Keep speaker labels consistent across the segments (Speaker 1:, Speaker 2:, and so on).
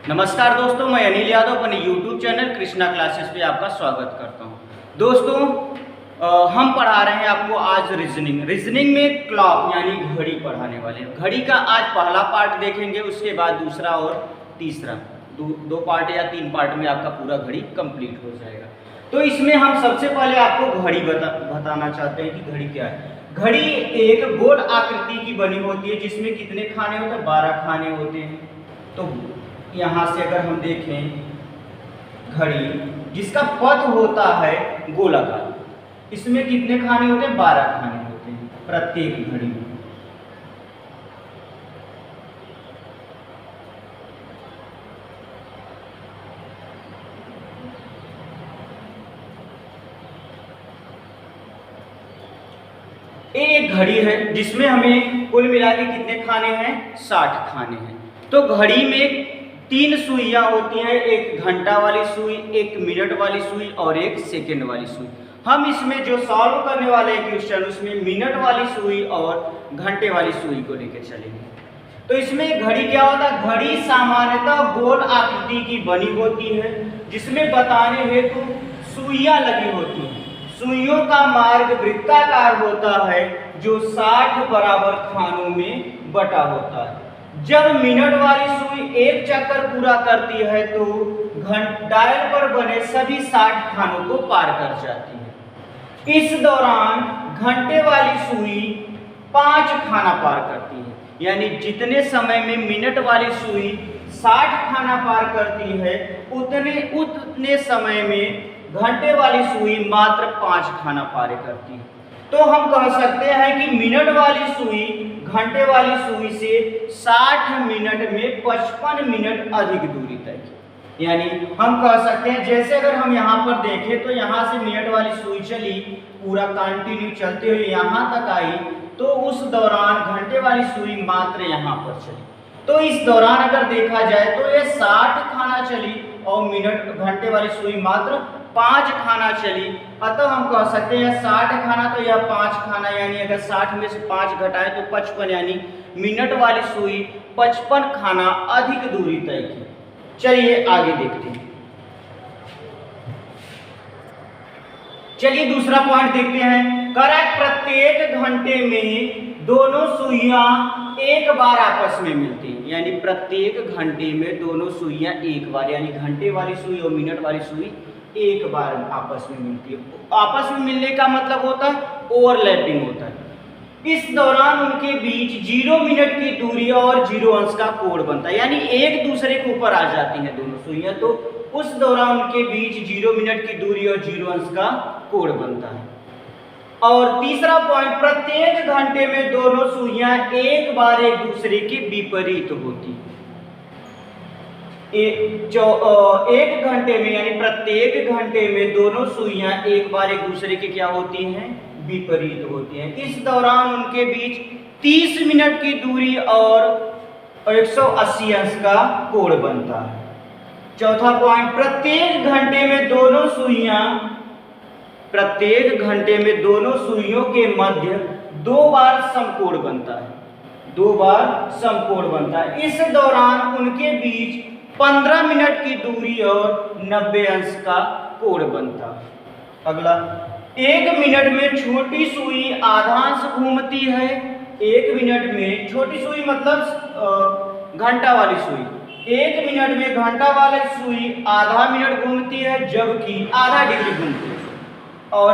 Speaker 1: नमस्कार दोस्तों, मैं अनिल यादव अपने YouTube चैनल कृष्णा क्लासेस पे आपका स्वागत करता हूँ। दोस्तों हम पढ़ा रहे हैं आपको आज रीजनिंग में क्लॉक यानी घड़ी पढ़ाने वाले हैं। घड़ी का आज पहला पार्ट देखेंगे, उसके बाद दूसरा और तीसरा दो पार्ट या 3 पार्ट में आपका पूरा घड़ी कंप्लीट हो जाएगा। तो इसमें हम सबसे पहले आपको घड़ी बताना चाहते हैं कि घड़ी क्या है। घड़ी एक गोल आकृति की बनी होती है जिसमें कितने खाने होते हैं, 12 खाने होते हैं। तो यहाँ से अगर हम देखें घड़ी जिसका पथ होता है गोलाकार, इसमें कितने खाने होते हैं, 12 खाने होते हैं प्रत्येक घड़ी में। एक घड़ी है जिसमें हमें कुल मिला के कितने खाने हैं, 60 खाने हैं। तो घड़ी में 3 सुइयां होती हैं, एक घंटा वाली सुई, एक मिनट वाली सुई और एक सेकंड वाली सुई। हम इसमें जो सॉल्व करने वाले हैं क्वेश्चन, उसमें मिनट वाली सुई और घंटे वाली सुई को लेकर चलेंगे। तो इसमें घड़ी क्या होता है, घड़ी सामान्यतः गोल आकृति की बनी होती है जिसमें बताने हेतु सुइयां लगी होती हैं। सुइयों का मार्ग वृत्ताकार होता है जो 60 बराबर खानों में बटा होता है। जब मिनट वाली सुई एक चक्कर पूरा करती है तो डायल पर बने सभी 60 खानों को पार कर जाती है। इस दौरान घंटे वाली सुई 5 खाना पार करती है, यानी जितने समय में मिनट वाली सुई 60 खाना पार करती है उतने समय में घंटे वाली सुई मात्र 5 खाना पार करती है। तो हम कह सकते हैं कि मिनट वाली सुई घंटे वाली सुई से 60 मिनट में 55 मिनट अधिक दूरी तय की। यानी हम कह सकते हैं, जैसे अगर हम यहाँ पर देखें तो यहाँ से मिनट वाली सुई चली, पूरा कंटिन्यू चलते हुए यहाँ तक आई, तो उस दौरान घंटे वाली सुई मात्र यहाँ पर चली। तो इस दौरान अगर देखा जाए तो ये 60 खाना चली और मिनट घंटे वाली सुई मात्र 5 खाना चली। अतः हम कह सकते हैं 60 खाना तो यह 5 खाना, यानी अगर 60 में से 5 घटाए तो 55, यानी मिनट वाली सुई 55 खाना अधिक दूरी तय की। चलिए आगे देखते हैं। चलिए दूसरा पॉइंट देखते हैं। करेक्ट, प्रत्येक घंटे में दोनों सुइयां एक बार आपस में मिलती हैं, यानी प्रत्येक घंटे में दोनों सुइयां एक बार, यानी घंटे वाली सुई और मिनट वाली सुई एक बार आपस में मिलती है। आपस में मिलने का मतलब होता है ओवरलैपिंग होता है। इस दौरान उनके बीच 0 मिनट की दूरी और 0 अंश का कोण बनता है, यानी एक दूसरे के ऊपर आ जाती हैं दोनों सुइयां, तो उस दौरान उनके बीच 0 मिनट की दूरी और 0 अंश का कोण बनता है। और तीसरा पॉइंट, प्रत्येक घंटे में दोनों सुइयां एक बार एक दूसरे के विपरीत होती है। एक घंटे में, यानी प्रत्येक घंटे में दोनों सुइयां एक बार एक दूसरे के क्या होती हैं, विपरीत होती हैं। इस दौरान उनके बीच 30 मिनट की दूरी और 180 अंश का कोण बनता है। चौथा पॉइंट, प्रत्येक घंटे में दोनों सुइयों के मध्य 2 बार समकोण बनता है, 2 बार समकोण बनता है। इस दौरान उनके बीच 15 मिनट की दूरी और 90 अंश का कोण बनता है। अगला, 1 मिनट में छोटी सुई आधांश घूमती है। 1 मिनट में छोटी सुई मतलब घंटा वाली सुई, 1 मिनट में घंटा वाली सुई आधा मिनट घूमती है, जबकि आधा डिग्री घूमती है। और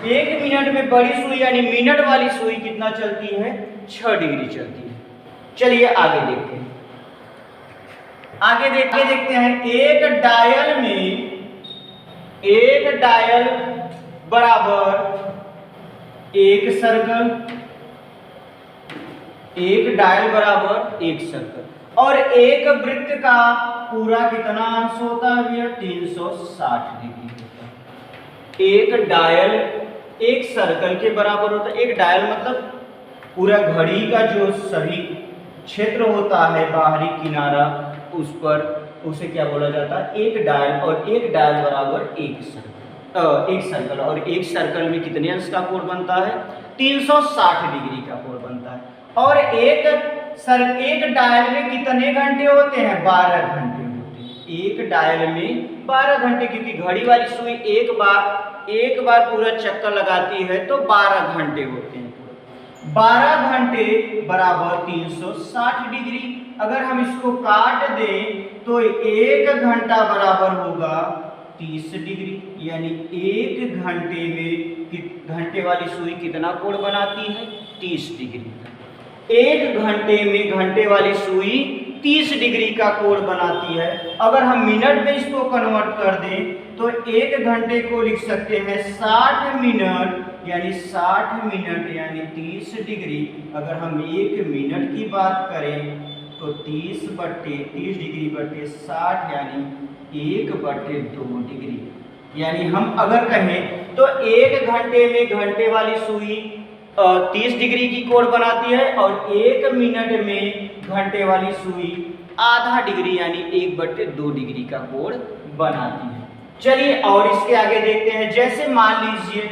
Speaker 1: 1 मिनट में बड़ी सुई यानी मिनट वाली सुई कितना चलती है, 6 डिग्री चलती है। चलिए आगे देखते हैं। आगे देखते हैं। एक डायल बराबर एक सर्कल, एक डायल बराबर एक सर्कल, और एक वृत्त का पूरा कितना अंश होता है भैया, 360 डिग्री होता है। एक डायल एक सर्कल के बराबर होता है। एक डायल मतलब पूरा घड़ी का जो सभी क्षेत्र होता है, बाहरी किनारा, उस पर उसे क्या बोला जाता है, एक डायल। और एक डायल बराबर एक सर्कल, और एक सर्कल में कितने अंश का कोण बनता है, 360 डिग्री का कोण बनता है। और एक डायल में कितने घंटे होते हैं, 12 घंटे होते हैं। एक डायल में 12 घंटे, क्योंकि घड़ी वाली सुई एक बार पूरा चक्कर लगाती है तो 12 घंटे होते हैं। 12 घंटे बराबर 360 डिग्री। अगर हम इसको काट दें तो 1 घंटा बराबर होगा 30 डिग्री, यानी 1 घंटे में घंटे वाली सुई कितना कोण बनाती है? 30 डिग्री। 1 घंटे में घंटे वाली सुई 30 डिग्री का कोण बनाती है। अगर हम मिनट में इसको कन्वर्ट कर दें तो 1 घंटे को लिख सकते हैं 60 मिनट, यानी 60 मिनट यानी 30 डिग्री। अगर हम 1 मिनट की बात करें तो 30 डिग्री बटे 60 यानी 1/2 डिग्री। यानी हम अगर कहें तो 1 घंटे में घंटे वाली सुई 30 डिग्री की कोण बनाती है और 1 मिनट में घंटे वाली सुई आधा डिग्री यानी 1/2 डिग्री का कोण बनाती है। चलिए और इसके आगे देखते हैं। जैसे मान लीजिए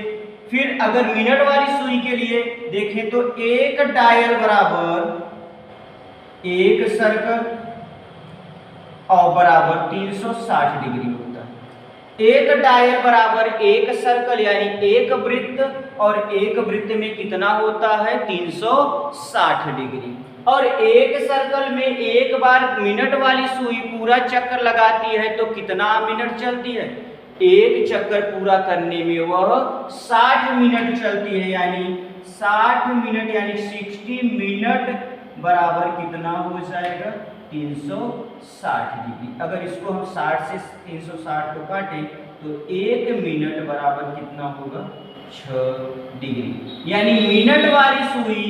Speaker 1: फिर अगर मिनट वाली सुई के लिए देखें तो 1 डायल बराबर 1 सर्कल और बराबर 360 डिग्री होता है। 1 डायल बराबर 1 सर्कल यानी 1 वृत्त, और 1 वृत्त में कितना होता है? 360 डिग्री। और 1 सर्कल में एक बार मिनट वाली सुई पूरा चक्कर लगाती है तो कितना मिनट चलती है? 1 चक्कर पूरा करने में वह 60 मिनट चलती है, यानी 60 मिनट यानी 60 मिनट बराबर कितना हो जाएगा? 360 डिग्री। अगर इसको हम 60 से 360 को काटें तो 1 मिनट बराबर कितना होगा? 6 डिग्री। यानी मिनट वाली सुई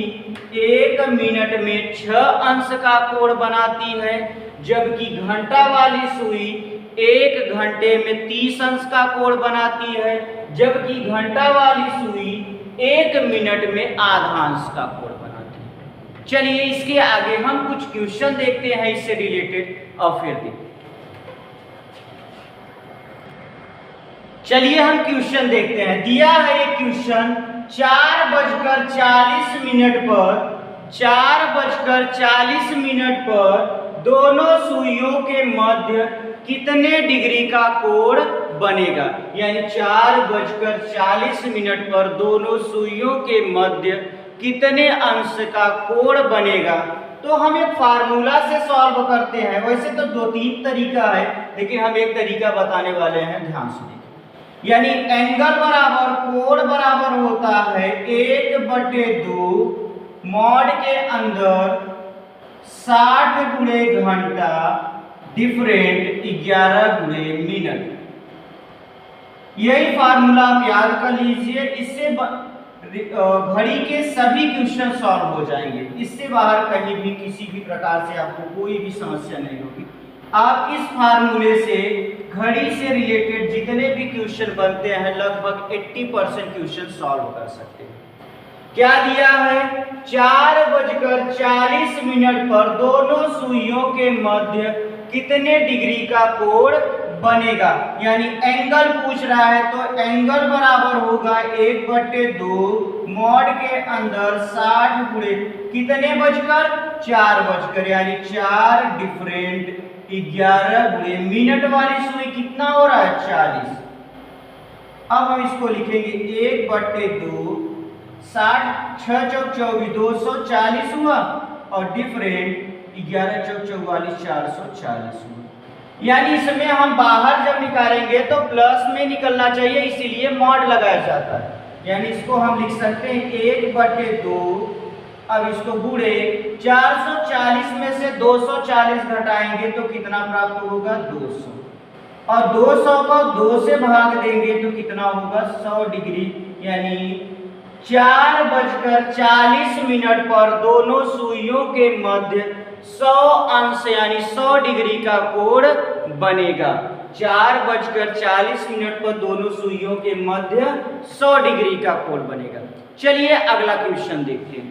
Speaker 1: 1 मिनट में 6 अंश का कोण बनाती है, जबकि घंटा वाली सुई 1 घंटे में 30 अंश का कोण बनाती है, जबकि घंटा वाली सुई 1 मिनट में आधा अंश का कोण बनाती है। चलिए इसके आगे हम कुछ क्वेश्चन देखते हैं इससे रिलेटेड और फिर देखते हैं। चलिए हम क्वेश्चन देखते हैं। दिया है एक क्वेश्चन 4:40 मिनट पर दोनों सुइयों के मध्य कितने डिग्री का कोण बनेगा? यानी 4:40 मिनट पर दोनों सुइयों के मध्य कितने अंश का कोण बनेगा? तो हम एक फार्मूला से सॉल्व करते हैं। वैसे तो 2-3 तरीका है, लेकिन हम एक तरीका बताने वाले हैं, ध्यान से देखिए। यानी एंगल बराबर कोण बराबर होता है 1/2 मॉड के अंदर 60 गुणे घंटा डिफरेंट 11 गुणे मिनट। यही फार्मूला आप याद कर लीजिए। इससे घड़ी के सभी क्वेश्चन सॉल्व हो जाएंगे। इससे बाहर कहीं भी किसी भी प्रकार से आपको कोई भी समस्या नहीं होगी। आप इस फार्मूले से घड़ी से रिलेटेड जितने भी क्वेश्चन बनते हैं लगभग 80% क्वेश्चन सॉल्व कर सकते हैं। क्या दिया है? 4:40 मिनट पर दोनों सुइयों के मध्य कितने डिग्री का कोण बनेगा? यानी एंगल पूछ रहा है तो एंगल बराबर होगा 1/2 मॉड के अंदर 60 गुणे कितने बजकर 4 बजकर, यानी 4 डिफरेंट 11 गुणे मिनट वाली सुई कितना हो रहा है? 40। अब हम इसको लिखेंगे 1/2 60 6 चौक 24 240 हुआ और डिफरेंट 11 चौक 44 440 हुआ। यानी इसमें हम बाहर जब निकालेंगे तो प्लस में निकलना चाहिए, इसीलिए मॉड लगाया जाता है। यानी इसको हम लिख सकते हैं 1/2। अब इसको गुणे 440 में से 240 घटाएंगे तो कितना प्राप्त होगा? 200। और 200 को 2 से भाग देंगे तो कितना होगा? 100 डिग्री। यानी 4:40 मिनट पर दोनों सुइयों के मध्य 100 अंश यानी 100 डिग्री का कोण बनेगा। 4:40 मिनट पर दोनों सुइयों के मध्य 100 डिग्री का कोण बनेगा। चलिए अगला क्वेश्चन देखते हैं।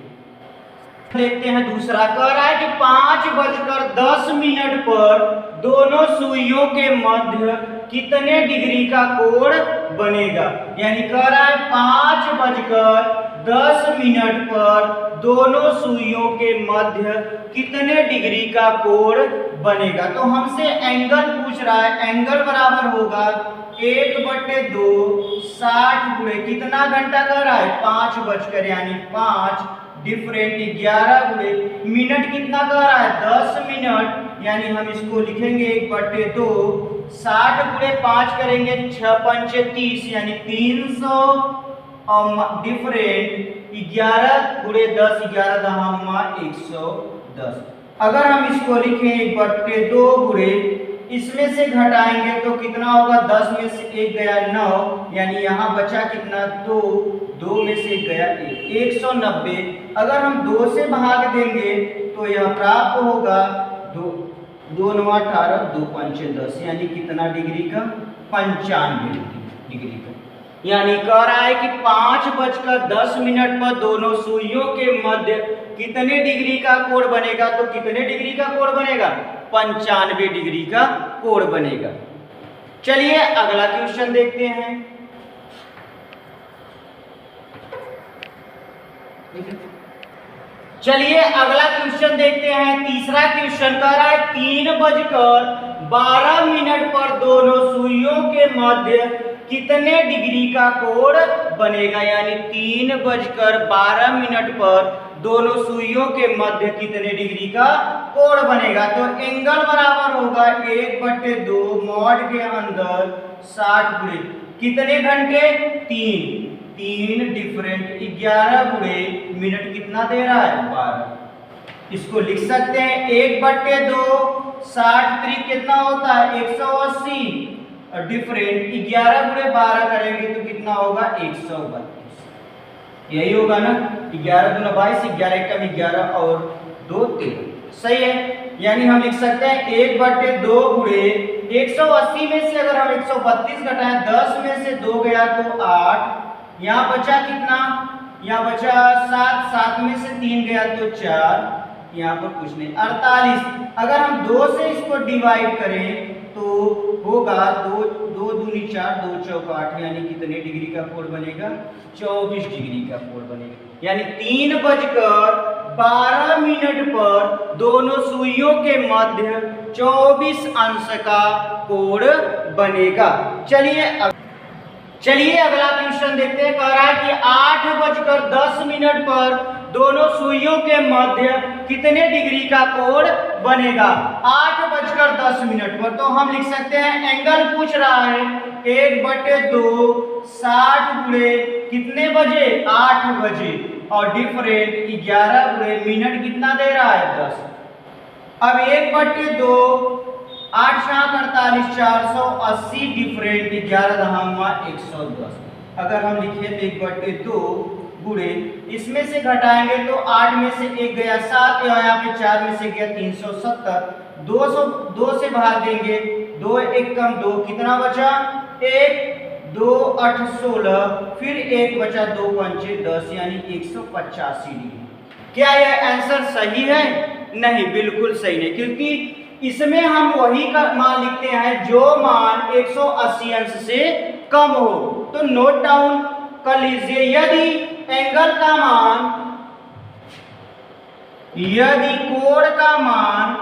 Speaker 1: दूसरा कह रहा है कि 5:10 मिनट पर दोनों सुइयों के मध्य कितने डिग्री का कोण बनेगा? यानी कह रहा है 10 मिनट पर दोनों सुइयों के मध्य कितने डिग्री का कोण बनेगा। तो हमसे एंगल पूछ रहा है, एंगल बराबर होगा 1/2 60 गुणे कितना घंटा कह रहा है 5 बजकर यानी 5 डिफरेंट 11 गुणे मिनट कितना कह रहा है 10 मिनट यानी हम इसको लिखेंगे 1/2 60 गुणे 5 करेंगे 6 पंचे 30 यानी 300 डिफरेंट 11 गुणे 10 11 दहामा 110। अगर हम इसको लिखें 1/2 गुणे इसमें से घटाएंगे तो कितना होगा 10 में से 1 गया 9 यानी यहाँ बचा कितना 2 2 में से 1 गया 1 190। अगर हम 2 से भाग देंगे तो यह प्राप्त होगा 2 2 9 18 2 5 10 यानी कितना डिग्री का 95 डिग्री का। यानी कह रहा है कि 5:10 पर दोनों सुइयों के मध्य कितने डिग्री का कोण बनेगा। तो कितने डिग्री का कोण बनेगा 95 डिग्री का कोण बनेगा। चलिए अगला क्वेश्चन देखते हैं। चलिए अगला क्वेश्चन देखते हैं। तीसरा क्वेश्चन कह रहा है 3:12 पर दोनों सुइयों के मध्य कितने डिग्री का कोण बनेगा। यानी 3:12 पर दोनों सुइयों के मध्य कितने डिग्री का कोण बनेगा। तो एंगल बराबर होगा 1/2 मॉड के अंदर 60 गुणे कितने घंटे 3 डिफरेंट 11 गुणे मिनट कितना दे रहा है 12। इसको लिख सकते हैं 1/2 60 3 कितना होता है 180 और डिफरेंट 11 गुणे 12 करेंगे तो कितना होगा 132। यही होगा ना 11 दूना 22 11 कम 11 और 2 13 सही है। यानी हम लिख सकते हैं 1/2 गुणे 180 में से अगर हम 132 घटाएं 10 में से 2 गया तो 8 यहाँ बचा कितना यहाँ बचा 7 7 में से 3 गया तो 4 यहाँ पर कुछ नहीं 48। अगर हम 2 से इसको डिवाइड करें तो होगा 2 दूनी 4 2 चौक 8 यानी कितने डिग्री का कोण बनेगा 24 डिग्री का कोण बनेगा। यानी 3:12 पर दोनों सुइयों के मध्य 24 अंश का कोण बनेगा। चलिए अगला क्वेश्चन देखते हैं। कह रहा है कि 8:10 पर दोनों सुइयों के मध्य कितने डिग्री का कोण बनेगा। 8:10 पर तो हम लिख सकते हैं एंगल पूछ रहा है 1/2 60 गुणे कितने बजे 8 बजे और डिफरेंट 11 गुणे मिनट कितना दे रहा है 10। अब 1/2 8 7 48 480 डिफरेंट 11 दहामा 110। अगर हम लिखें तो 1/2 गुणे इसमें से घटाएंगे तो 8 में से 1 गया 7 यहाँ पे 4 में से गया 370 200 से भाग देंगे 2 1 कम 2 कितना बचा 1 2 8 16 फिर 1 बचा 2 5 10 यानी 185 डिग्री। क्या यह आंसर सही है? नहीं, बिल्कुल सही नहीं, क्योंकि इसमें हम वही का मान लिखते हैं जो मान 180 अंश से कम हो। तो नोट डाउन कर लीजिए यदि एंगल का मान यदि कोण का मान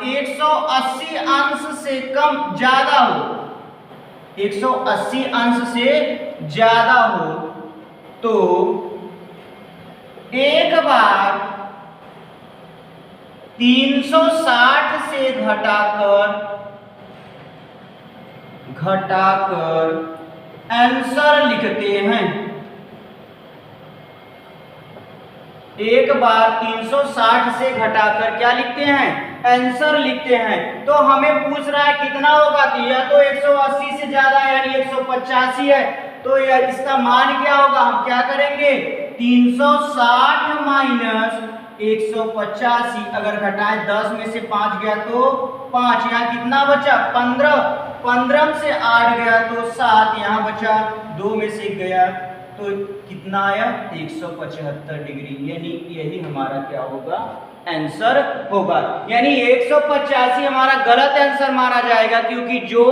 Speaker 1: 180 अंश से कम ज्यादा हो 180 अंश से ज्यादा हो तो एक बार 360 से घटाकर आंसर लिखते हैं। एक बार 360 से घटाकर क्या लिखते हैं आंसर लिखते हैं। तो हमें पूछ रहा है कितना होगा तो यह तो 180 से ज्यादा यानी 185 है तो यह इसका मान क्या होगा हम क्या करेंगे 360 माइनस 185 अगर घटाएं 10 में से 5 गया तो 5 यहाँ कितना बचा 15 से 8 गया तो 7 यहाँ बचा 2 में से गया तो कितना आया 175 डिग्री यानी यही हमारा क्या होगा आंसर होगा। यानी 185 हमारा गलत आंसर माना जाएगा क्योंकि जो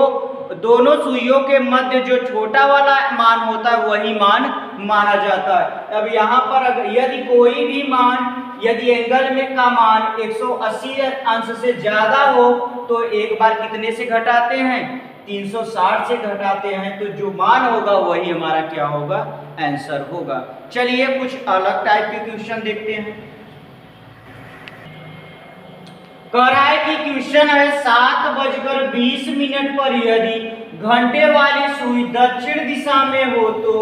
Speaker 1: दोनों सुइयों के मध्य जो छोटा वाला मान होता है वही मान माना जाता है। अब यहाँ पर अगर यदि कोई भी मान, यदि एंगल में का मान 180 अंश से ज्यादा हो तो एक बार कितने से घटाते हैं, 360 से घटाते हैं, तो जो मान होगा वही हमारा क्या होगा, आंसर होगा। चलिए कुछ अलग टाइप के क्वेश्चन देखते हैं। कह रहा है कि क्वेश्चन है 7:20 पर यदि घंटे वाली सुई दक्षिण दिशा में हो तो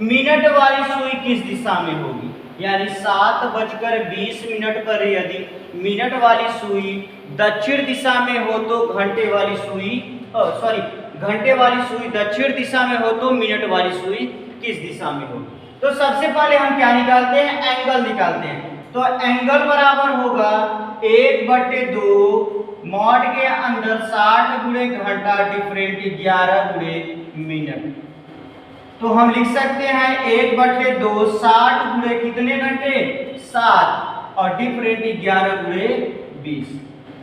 Speaker 1: मिनट वाली सुई किस दिशा में होगी। यानी 7:20 पर यदि मिनट वाली सुई दक्षिण दिशा में हो तो घंटे वाली सुई घंटे वाली सुई दक्षिण दिशा में हो तो मिनट वाली सुई किस दिशा में होगी। तो सबसे पहले हम क्या निकालते हैं, एंगल निकालते हैं। तो एंगल बराबर होगा 1/2 मॉड के अंदर 60 गुणे घंटा डिफरेंट 11 गुणे मिनट। तो हम लिख सकते हैं 1/2 60 गुणे कितने घंटे, 7, और डिफरेंट 11 गुणे 20।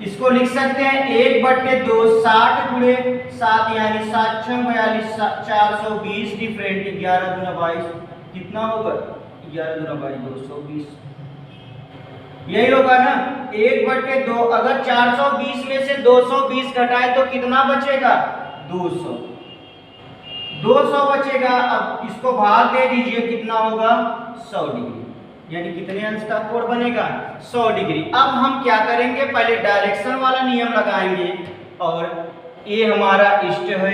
Speaker 1: इसको लिख सकते हैं 1/2 60 गुणे 7 यानी 7 6 42 420 डिफरेंट 11 गुना 22 कितना होगा, 11 गुना 22 220। यही होगा ना 1/2। अगर 420 में से 220 घटाए तो कितना बचेगा, 200 बचेगा। अब इसको भाग दे दीजिए, कितना होगा, 100 डिग्री, यानी कितने अंश का कोण बनेगा, 100 डिग्री। अब हम क्या करेंगे, पहले डायरेक्शन वाला नियम लगाएंगे, और ये हमारा ईस्ट है,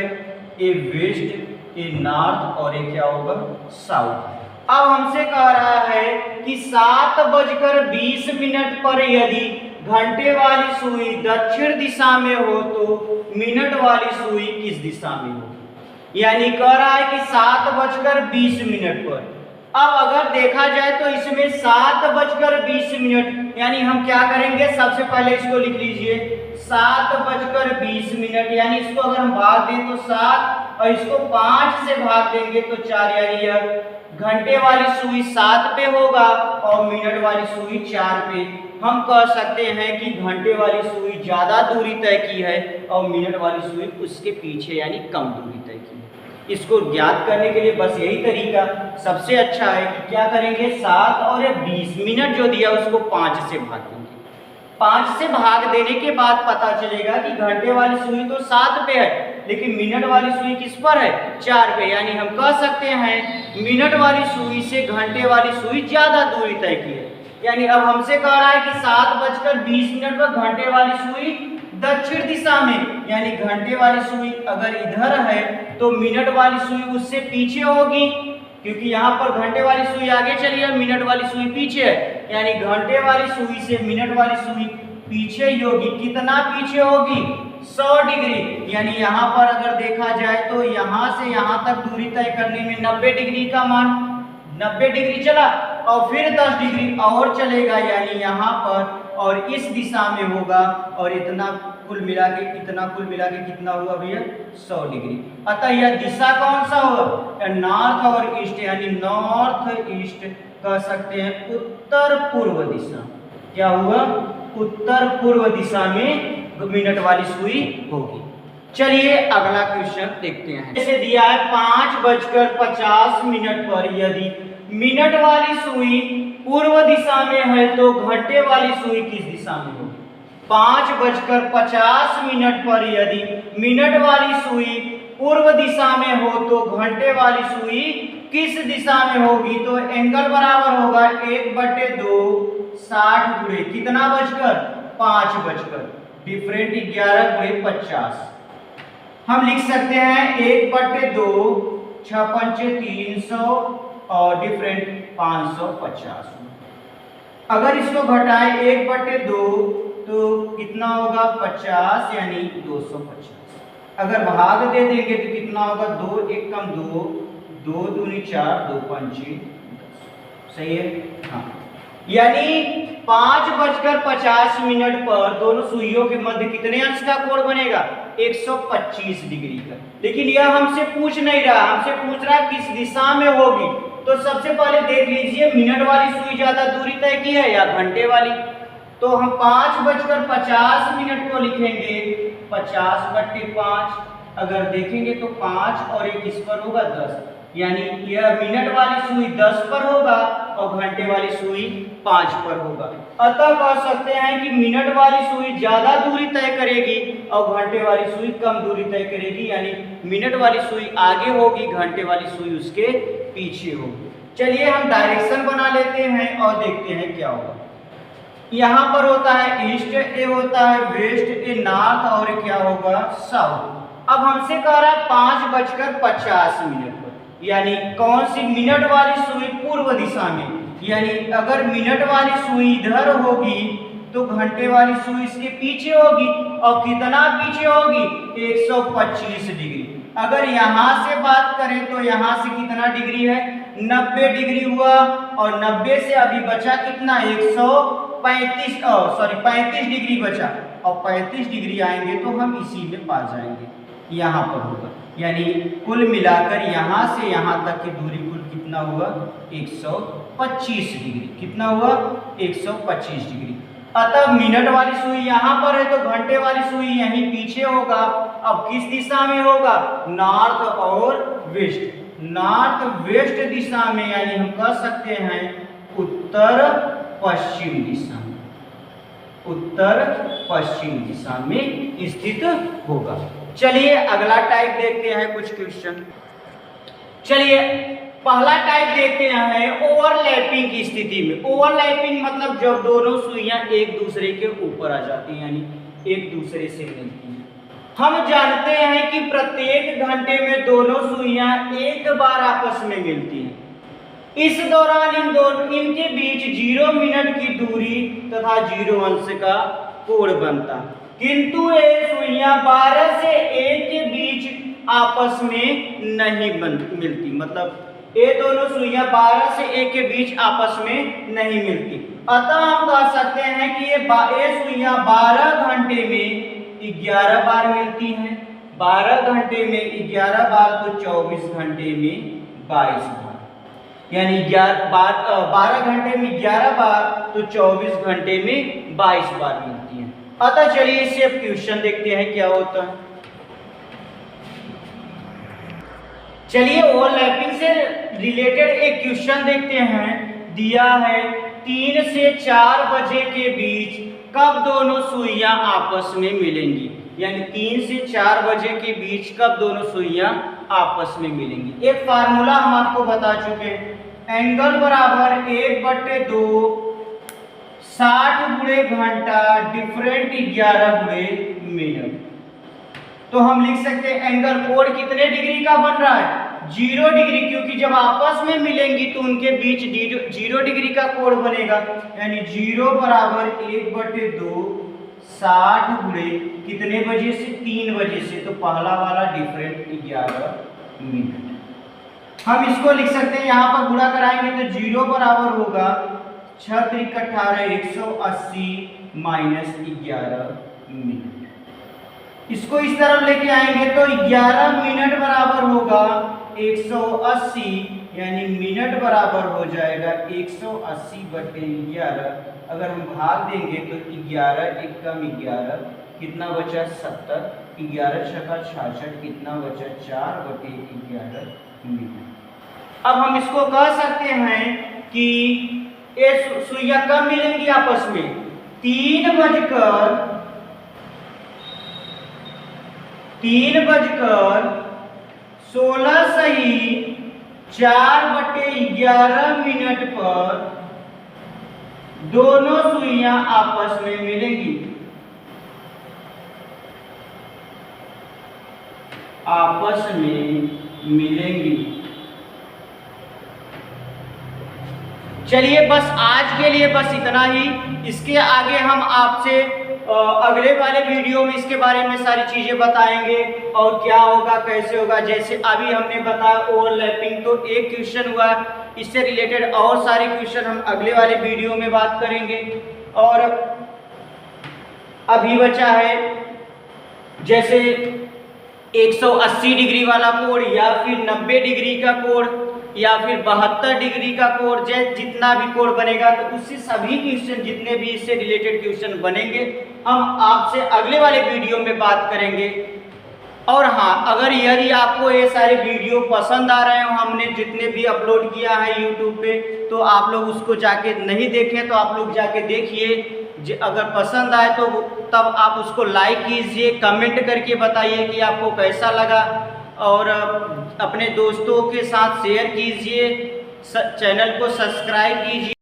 Speaker 1: ये वेस्ट, ये नॉर्थ, और ये क्या होगा, साउथ। अब हमसे कह रहा है कि 7:20 पर यदि घंटे वाली सुई दक्षिण दिशा में हो तो मिनट वाली सुई किस दिशा में होगी। यानी कह रहा है कि 7:20 पर। अब अगर देखा जाए तो इसमें 7:20 यानी हम क्या करेंगे, सबसे पहले इसको लिख लीजिए 7:20 यानी इसको अगर हम भाग दें तो 7 और इसको 5 से भाग देंगे तो 4, यानी यह घंटे वाली सुई 7 पे होगा और मिनट वाली सुई 4 पे। हम कह सकते हैं कि घंटे वाली सुई ज्यादा दूरी तय की है और मिनट वाली सुई उसके पीछे यानी कम दूरी तय की है। इसको ज्ञात करने के लिए बस यही तरीका सबसे अच्छा है कि क्या करेंगे, 7 और 20 मिनट जो दिया उसको 5 से भाग देंगे। 5 से भाग देने के बाद पता चलेगा कि घंटे वाली सुई तो 7 पे है लेकिन मिनट वाली सुई किस पर है, 4 पे। यानी हम कह सकते हैं मिनट वाली सुई से घंटे वाली सुई ज्यादा दूरी तय की है। यानी अब हमसे कह रहा है कि 7:20 पर घंटे वाली सुई दक्षिण दिशा में, यानी घंटे वाली सुई अगर इधर है तो मिनट वाली सुई उससे पीछे होगी, क्योंकि यहाँ पर घंटे वाली सुई आगे चली है, मिनट वाली सुई पीछे है। यानी घंटे वाली सुई से मिनट वाली सुई पीछे ही होगी। कितना पीछे होगी, 100 डिग्री। यानी यहाँ पर अगर देखा जाए तो यहाँ से यहाँ तक दूरी तय करने में 90 डिग्री का मान 90 डिग्री चला और फिर 10 डिग्री और चलेगा, यानी यहाँ पर और इस दिशा में होगा, और इतना कुल मिला के कितना हुआ भैया, 100 डिग्री। अतः यह दिशा कौन सा होगा, नॉर्थ और ईस्ट, यानी नॉर्थ ईस्ट कह सकते हैं उत्तर पूर्व दिशा। क्या हुआ, उत्तर पूर्व दिशा में मिनट वाली सुई होगी। चलिए अगला क्वेश्चन देखते हैं। जैसे दिया है 5:50 पर यदि मिनट वाली सुई पूर्व दिशा में है तो घंटे वाली सुई किस दिशा में होगी। 5:50 पर यदि मिनट वाली सुई पूर्व दिशा में हो तो घंटे वाली सुई किस दिशा में होगी। तो एंगल बराबर होगा 1/2 60 गुणे कितना बचकर 5 बचकर डिफरेंट 11 गुणे 50। हम लिख सकते हैं 1/2 6 पंचे 300 और डिफरेंट 550। अगर इसको घटाए 1/2 तो कितना होगा 50 यानी 250। अगर भाग दे देंगे तो कितना होगा 2 1 कम 2 2 दूनी 4 2 पंचे 10। सही है, हाँ। यानी 5:50 पर दोनों सुइयों के मध्य कितने अंश का कोण बनेगा, 125 डिग्री का। लेकिन यह हमसे पूछ नहीं रहा, हमसे पूछ रहा किस दिशा में होगी। तो सबसे पहले देख लीजिए मिनट वाली सुई ज्यादा दूरी तय की है या घंटे वाली। तो हम 5:50 को लिखेंगे 50/5 अगर देखेंगे तो 5 और एक इस पर होगा 10, यानी यह मिनट वाली सुई 10 पर होगा और घंटे वाली सुई 5 पर होगा। अतः कह सकते हैं कि मिनट वाली सुई ज्यादा दूरी तय करेगी और घंटे वाली सुई कम दूरी तय करेगी, यानी मिनट वाली सुई आगे होगी, घंटे वाली सुई उसके पीछे होगी। चलिए हम डायरेक्शन बना लेते हैं और देखते हैं क्या होगा। यहाँ पर होता है ईस्ट, ए होता है वेस्ट, ए नॉर्थ और क्या होगा साउथ। अब हमसे कह रहा है 5:50 पर, यानी कौन सी मिनट वाली सुई पूर्व दिशा में, यानी अगर मिनट वाली सुई इधर होगी तो घंटे वाली सुई इसके पीछे होगी और कितना पीछे होगी 125 डिग्री। अगर यहाँ से बात करें तो यहाँ से कितना डिग्री है 90 डिग्री हुआ और 90 से अभी बचा कितना 35 डिग्री बचा और 35 डिग्री आएंगे तो हम इसी में पा जाएंगे, यहाँ पर होगा। यानी कुल मिलाकर यहाँ से यहाँ तक की दूरी कुल कितना हुआ 125 डिग्री। कितना हुआ 125 डिग्री। अतः मिनट वाली सुई यहाँ पर है तो घंटे वाली सुई यहीं पीछे होगा। अब किस दिशा में होगा नॉर्थ और वेस्ट। नॉर्थ वेस्ट दिशा में, यानी हम कह सकते हैं उत्तर पश्चिम दिशा में, उत्तर पश्चिम दिशा में स्थित होगा। चलिए अगला टाइप देखते हैं कुछ क्वेश्चन। चलिए पहला टाइप देखते हैं ओवरलैपिंग की स्थिति में। ओवरलैपिंग मतलब जब दोनों सुइयां एक दूसरे के ऊपर आ जाती हैं, यानी एक दूसरे से मिलती हैं। हम जानते हैं कि प्रत्येक घंटे में दोनों सुइयां एक बार आपस में मिलती हैं। इस दौरान इनके बीच 0 मिनट की दूरी तथा 0 अंश का कोण बनता है, किंतु ये सुइयां 12 से 1 के बीच आपस में नहीं मिलती। मतलब ये दोनों सुइयां 12 से 1 के बीच आपस में नहीं मिलती। अतः हम कह सकते हैं कि ये सुइयां 12 घंटे में 11 बार मिलती हैं। 12 घंटे में 11 बार तो 24 घंटे में 22 बार, यानी 12 घंटे में 11 बार तो 24 घंटे में 22 बार मिलती हैं। अतः चलिए इससे अब क्वेश्चन देखते हैं क्या होता है। चलिए ओवरलैपिंग से रिलेटेड एक क्वेश्चन देखते हैं। दिया है 3 से 4 बजे के बीच कब दोनों सुइयां आपस में मिलेंगी, यानी 3 से 4 बजे के बीच कब दोनों सुइयां आपस में मिलेंगी। एक फार्मूला हम आपको बता चुके हैं, एंगल बराबर 1/2 60 गुणे घंटा डिफरेंट 11 गुणे मिनट। तो हम लिख सकते हैं एंगल कोण कितने डिग्री का बन रहा है 0 डिग्री, क्योंकि जब आपस में मिलेंगी तो उनके बीच 0 डिग्री का कोण बनेगा, यानी 0 बराबर 1/2 60 गुणे कितने बजे से 3 बजे से, तो पहला वाला डिफरेंट 11 मिनट। हम इसको लिख सकते हैं, यहाँ पर गुणा कराएंगे तो 0 बराबर होगा 6 × 18 180 माइनस 11 मिनट। इसको इस तरफ लेके आएंगे तो 11 मिनट बराबर होगा 180, यानी मिनट बराबर हो जाएगा 180/11। अगर हम भाग देंगे तो 11 एकम 11 कितना बचा 70, 11 छक्का 66 कितना बचा 4/11 मिनट। अब हम इसको कह सकते हैं कि ये सुइयां कब मिलेंगी आपस में 3:16 सही 4/11 मिनट पर दोनों सुइयां आपस में मिलेंगी। आपस में मिलेंगी। चलिए बस आज के लिए बस इतना ही। इसके आगे हम आपसे अगले वाले वीडियो में इसके बारे में सारी चीज़ें बताएंगे और क्या होगा कैसे होगा। जैसे अभी हमने बताया ओवरलैपिंग, तो एक क्वेश्चन हुआ, इससे रिलेटेड और सारे क्वेश्चन हम अगले वाले वीडियो में बात करेंगे। और अभी बचा है जैसे 180 डिग्री वाला कोण या फिर 90 डिग्री का कोण या फिर 72 डिग्री का कोण, जितना भी कोण बनेगा तो उससे सभी क्वेश्चन जितने भी इससे रिलेटेड क्वेश्चन बनेंगे हम आपसे अगले वाले वीडियो में बात करेंगे। और हाँ, अगर यदि आपको ये सारे वीडियो पसंद आ रहे हो, हमने जितने भी अपलोड किया है यूट्यूब पे, तो आप लोग उसको जाके नहीं देखें तो आप लोग जाके देखिए। अगर पसंद आए तो तब आप उसको लाइक कीजिए, कमेंट करके बताइए कि आपको कैसा लगा, और अपने दोस्तों के साथ शेयर कीजिए, चैनल को सब्सक्राइब कीजिए।